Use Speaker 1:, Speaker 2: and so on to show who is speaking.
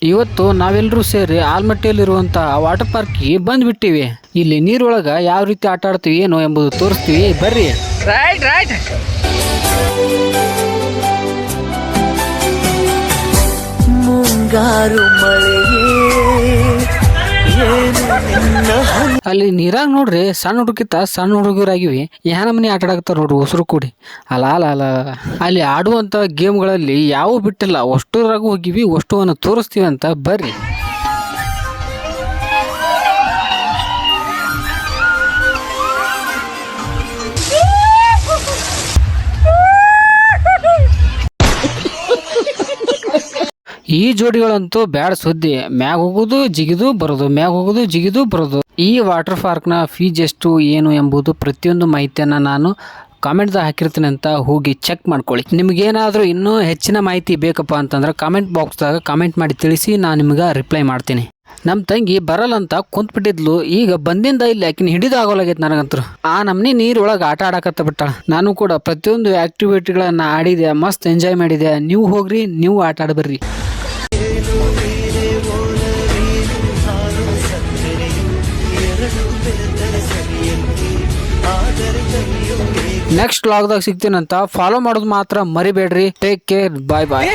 Speaker 1: ಇವತ್ತು ನಾವೆಲ್ಲರೂ ಸೇರಿ ಆಲ್ಮಟ್ಟಿಯಲ್ಲಿರುವಂಥ ವಾಟರ್ ಪಾರ್ಕ್ಗೆ ಬಂದ್ಬಿಟ್ಟಿವಿ. ಇಲ್ಲಿ ನೀರೊಳಗೆ ಯಾವ ರೀತಿ ಆಟ ಆಡ್ತೀವಿ ಏನೋ ಎಂಬುದು ತೋರಿಸ್ತೀವಿ, ಬರ್ರಿ.
Speaker 2: Right right. ಮುಂಗಾರು
Speaker 1: ಅಲ್ಲಿ ನೀರಾಗ ನೋಡ್ರಿ, ಸಣ್ಣ ಹುಡುಗಿತ್ತ ಸಣ್ಣ ಹುಡುಗರಾಗಿವಿ ನಮ್ಮನೆ ಆಟ ಆಡಾಕತ್ತಾರ ನೋಡ್ರಿ ಉಸಿರು ಕೂಡಿ. ಅಲ್ಲ ಅಲ್ಲ ಅಲ್ಲ ಅಲ್ಲಿ ಆಡುವಂಥ ಗೇಮ್ಗಳಲ್ಲಿ ಯಾವ ಬಿಟ್ಟಿಲ್ಲ, ಅಷ್ಟೂರಾಗೂ ಹೋಗಿವಿ, ಅಷ್ಟುವನ್ನು ತೋರಿಸ್ತೀವಿ ಅಂತ ಬರ್ರಿ. ಈ ಜೋಡಿಗಳಂತೂ ಬ್ಯಾಡ ಸುದ್ದಿ. ಮ್ಯಾಗ ಹೋಗೋದು ಜಿಗಿದು ಬರೋದು, ಮ್ಯಾಗ ಹೋಗೋದು ಜಿಗಿದು ಬರೋದು. ಈ ವಾಟರ್ ಪಾರ್ಕ್ನ ಫೀಸ್ ಎಷ್ಟು ಏನು ಎಂಬುದು ಪ್ರತಿಯೊಂದು ಮಾಹಿತಿಯನ್ನು ನಾನು ಕಾಮೆಂಟ್ದಾಗ ಹಾಕಿರ್ತೀನಿ ಅಂತ ಹೋಗಿ ಚೆಕ್ ಮಾಡ್ಕೊಳ್ಳಿ. ನಿಮಗೇನಾದರೂ ಇನ್ನೂ ಹೆಚ್ಚಿನ ಮಾಹಿತಿ ಬೇಕಪ್ಪ ಅಂತಂದ್ರೆ ಕಾಮೆಂಟ್ ಬಾಕ್ಸ್ದಾಗ ಕಾಮೆಂಟ್ ಮಾಡಿ ತಿಳಿಸಿ, ನಾನು ನಿಮ್ಗೆ ರಿಪ್ಲೈ ಮಾಡ್ತೀನಿ. ನಮ್ಮ ತಂಗಿ ಬರಲ್ಲಂತ ಕುಂತ್ಬಿಟ್ಟಿದ್ಲು, ಈಗ ಬಂದಿಂದ ಇಲ್ಲಿ ಆಕಿನ ಹಿಡಿದು ಆಗೋಲಾಗೈತೆ ನನಗಂತರು. ಆ ನಮ್ನಿ ನೀರೊಳಗೆ ಆಟ ಆಡಕತ್ತ ಬಿಟ್ಟಾಳ. ನಾನು ಕೂಡ ಪ್ರತಿಯೊಂದು ಆ್ಯಕ್ಟಿವಿಟಿಗಳನ್ನು ಆಡಿದೆ, ಮಸ್ತ್ ಎಂಜಾಯ್ ಮಾಡಿದೆ. ನೀವು ಹೋಗ್ರಿ, ನೀವು ಆಟ ಆಡಬರ್ರಿ. ನೆಕ್ಸ್ಟ್ ವ್ಲಾಗ್ದಾಗ ಸಿಗ್ತೀನಂತ. ಫಾಲೋ ಮಾಡೋದು ಮಾತ್ರ ಮರಿಬೇಡ್ರಿ. ಟೇಕ್ ಕೇರ್, ಬಾಯ್ ಬಾಯ್.